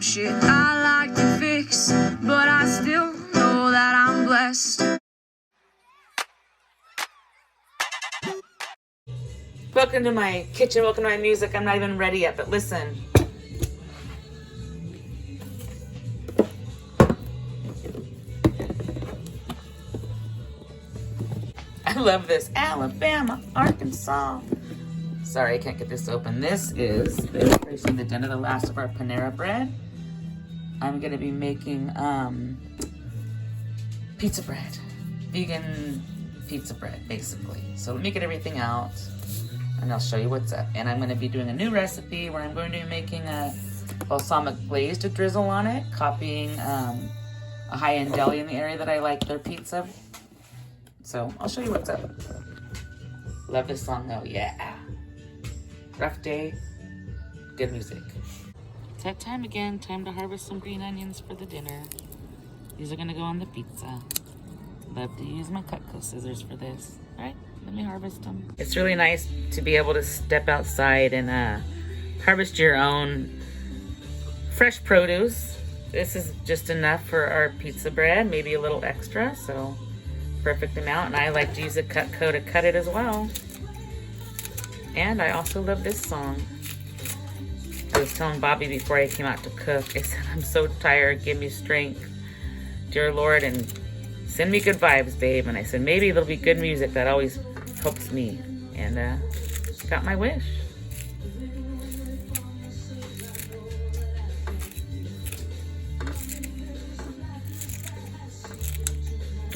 some shit I like to fix, but I still know that I'm blessed. Welcome to my kitchen, welcome to my music. I'm not even ready yet, but listen. I love this. Alabama, Arkansas. Sorry, I can't get this open. This is the preparation the dinner, the last of our Panera bread. I'm gonna be making pizza bread. Vegan pizza bread, basically. So let me get everything out and I'll show you what's up. And I'm gonna be doing a new recipe where I'm going to be making a balsamic glaze to drizzle on it, copying a high-end deli in the area that I like their pizza. So I'll show you what's up. Love this song though, yeah. Rough day, good music. It's that time again, time to harvest some green onions for the dinner. These are gonna go on the pizza. Love to use my Cutco scissors for this. All right, let me harvest them. It's really nice to be able to step outside and harvest your own fresh produce. This is just enough for our pizza bread, maybe a little extra, so perfect amount. And I like to use a Cutco to cut it as well. And I also love this song. I was telling Bobby before I came out to cook, I said, I'm so tired, give me strength, dear Lord, and send me good vibes, babe. And I said, maybe there'll be good music that always helps me. And got my wish.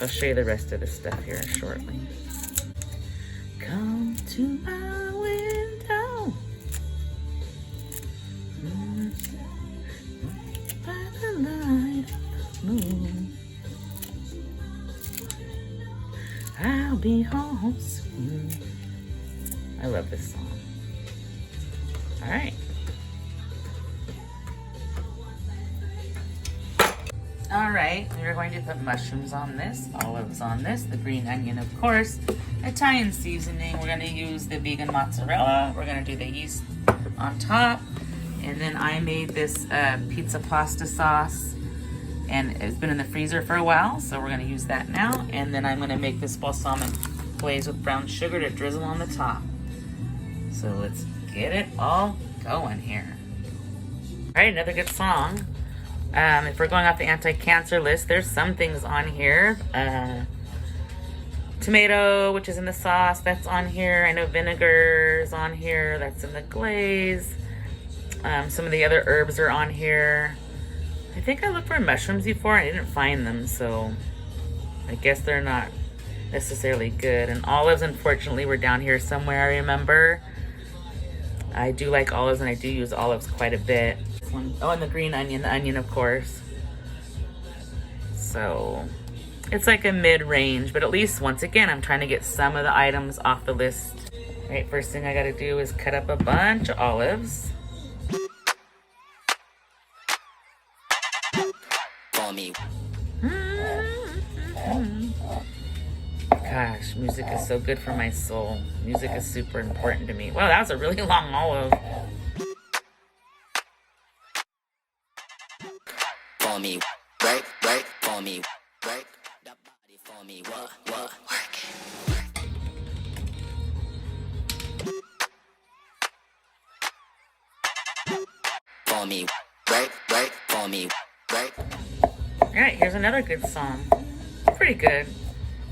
I'll show you the rest of the stuff here shortly. Come to my window by the light of the moon. I'll be home soon. I love this song. All right. All right, we're going to put mushrooms on this, olives on this, the green onion, of course, Italian seasoning. We're going to use the vegan mozzarella. We're going to do the yeast on top. And then I made this pizza pasta sauce, and it's been in the freezer for a while, so we're going to use that now. And then I'm going to make this balsamic glaze with brown sugar to drizzle on the top. So let's get it all going here. All right, another good song. If we're going off the anti-cancer list, there's some things on here. Tomato, which is in the sauce, that's on here. I know vinegar is on here, that's in the glaze. Some of the other herbs are on here. I think I looked for mushrooms before, I didn't find them, so I guess they're not necessarily good. And olives, unfortunately, were down here somewhere, I remember. I do like olives, and I do use olives quite a bit. Oh, and the green onion, the onion, of course. So it's like a mid-range, but at least, once again, I'm trying to get some of the items off the list. All right, first thing I gotta do is cut up a bunch of olives. Gosh, music is so good for my soul. Music is super important to me. Wow, that was a really long olive. For me, right, for me, right, that body for me, what, work it. For me, right, for me, right. Alright, here's another good song. Pretty good.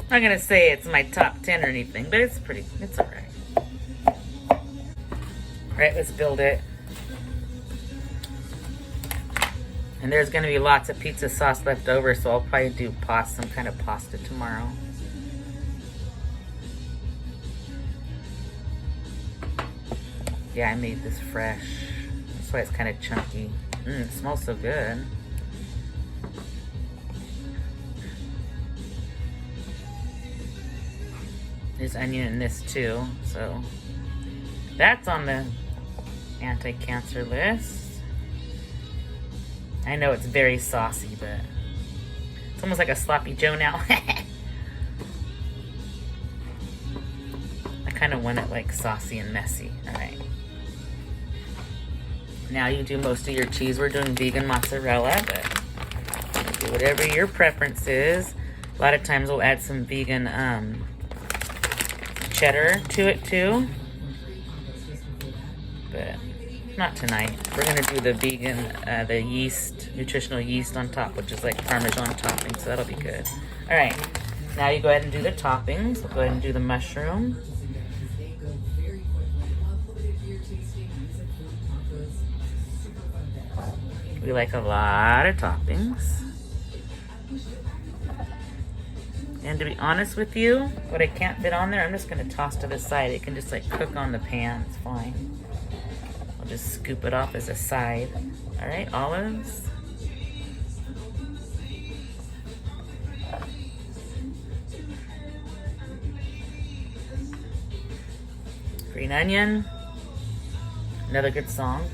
I'm not gonna say it's my top 10 or anything, but it's alright. Alright, let's build it. And there's gonna be lots of pizza sauce left over, so I'll probably do some kind of pasta tomorrow. Yeah, I made this fresh. That's why it's kind of chunky. It smells so good. There's onion in this too, so that's on the anti-cancer list. I know it's very saucy, but it's almost like a sloppy Joe now. I kind of want it like saucy and messy. All right. Now you do most of your cheese. We're doing vegan mozzarella, but do whatever your preference is. A lot of times we'll add some vegan cheddar to it too, but not tonight. We're gonna do the vegan, the yeast, nutritional yeast on top, which is like Parmesan topping, so that'll be good. All right, now you go ahead and do the toppings. We'll go ahead and do the mushroom. We like a lot of toppings. And to be honest with you, what I can't fit on there, I'm just gonna toss to the side. It can just like cook on the pan, it's fine. I'll just scoop it off as a side. All right, olives. Green onion. Another good song.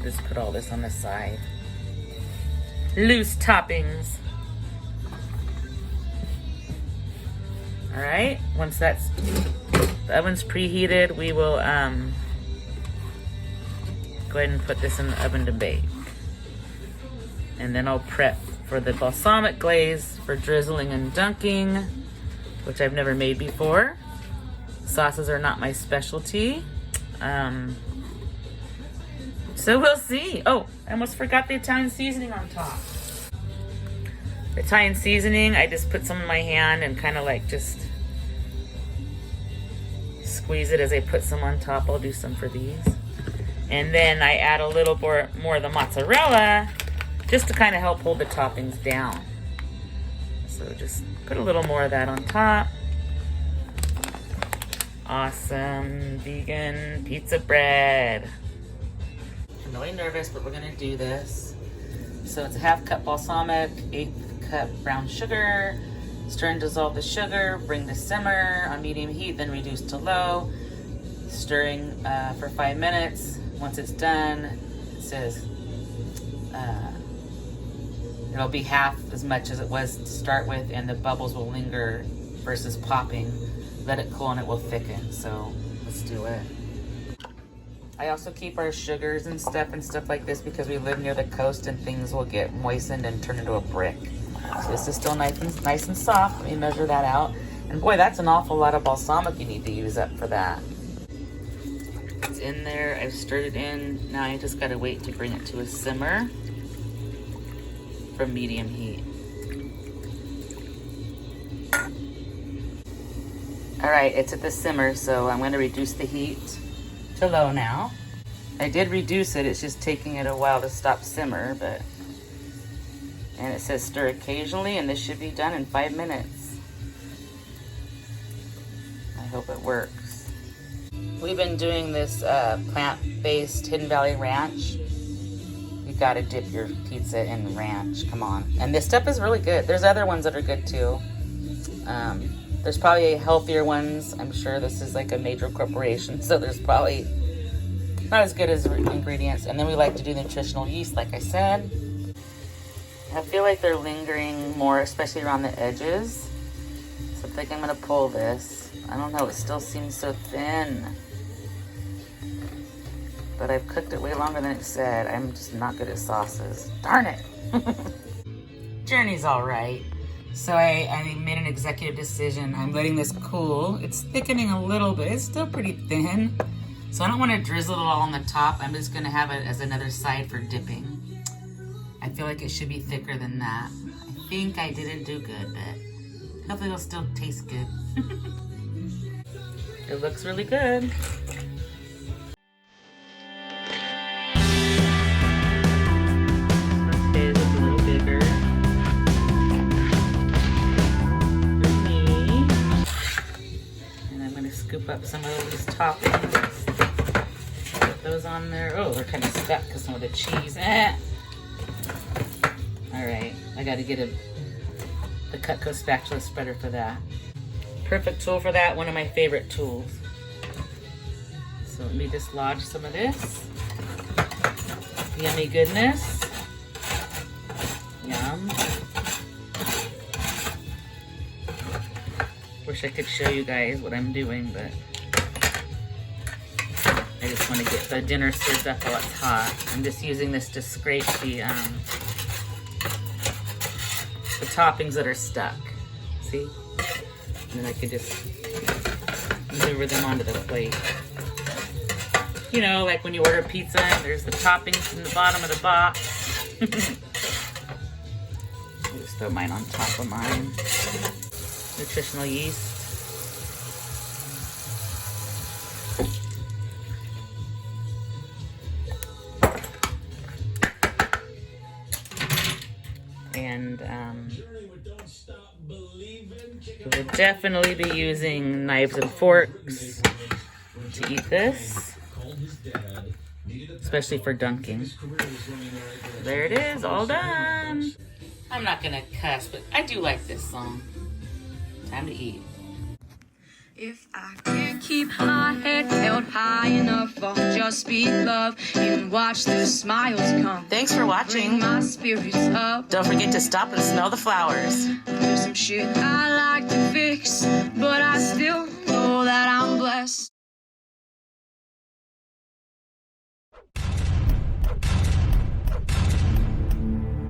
Just put all this on the side. Loose toppings. All right, once the oven's preheated, we will go ahead and put this in the oven to bake. And then I'll prep for the balsamic glaze for drizzling and dunking, which I've never made before. Sauces are not my specialty. So we'll see. Oh, I almost forgot the Italian seasoning on top. The Italian seasoning, I just put some in my hand and kind of like just squeeze it as I put some on top. I'll do some for these. And then I add a little more of the mozzarella just to kind of help hold the toppings down. So just put a little more of that on top. Awesome vegan pizza bread. I'm really nervous, but we're gonna do this. So it's a 1/2 cup balsamic, 1/8 cup brown sugar. Stir and dissolve the sugar, bring to simmer on medium heat, then reduce to low. Stirring for 5 minutes. Once it's done, it says it'll be half as much as it was to start with, and the bubbles will linger versus popping. Let it cool and it will thicken. So let's do it. I also keep our sugars and stuff like this because we live near the coast and things will get moistened and turn into a brick. So this is still nice and soft. Let me measure that out. And boy, that's an awful lot of balsamic you need to use up for that. It's in there. I've stirred it in. Now I just gotta wait to bring it to a simmer from medium heat. All right, it's at the simmer, so I'm gonna reduce the heat to low now. I did reduce it, it's just taking it a while to stop simmer, and it says stir occasionally, and this should be done in 5 minutes. I hope it works. We've been doing this plant-based Hidden Valley Ranch. You gotta dip your pizza in ranch, come on. And this stuff is really good. There's other ones that are good too. There's probably healthier ones. I'm sure this is like a major corporation, so there's probably not as good as ingredients. And then we like to do nutritional yeast, like I said. I feel like they're lingering more, especially around the edges. So I think I'm gonna pull this. I don't know, it still seems so thin. But I've cooked it way longer than it said. I'm just not good at sauces. Darn it. Journey's all right. So I made an executive decision. I'm letting this cool. It's thickening a little bit. It's still pretty thin. So I don't want to drizzle it all on the top. I'm just going to have it as another side for dipping. I feel like it should be thicker than that. I think I didn't do good, but hopefully it'll still taste good. It looks really good. Okay, it looks a little bigger. Scoop up some of these toppings. Put those on there. Oh, they're kind of stuck because some of the cheese. All right, I got to get the Cutco spatula spreader for that. Perfect tool for that. One of my favorite tools. So let me dislodge some of this. Yummy goodness. Yum. We're Wish I could show you guys what I'm doing, but I just want to get the dinner served up while it's hot. I'm just using this to scrape the toppings that are stuck. See? And then I could just maneuver them onto the plate. You know, like when you order pizza and there's the toppings in the bottom of the box. I'll just throw mine on top of mine. Nutritional yeast. And we'll definitely be using knives and forks to eat this, especially for dunking. There it is, all done. I'm not gonna cuss, but I do like this song. Time to eat. If I can't keep my head held high enough, I'll just speak love and watch the smiles come. Thanks for Bring watching. my spirits up. Don't forget to stop and smell the flowers. There's some shit I like to fix, but I still know that I'm blessed.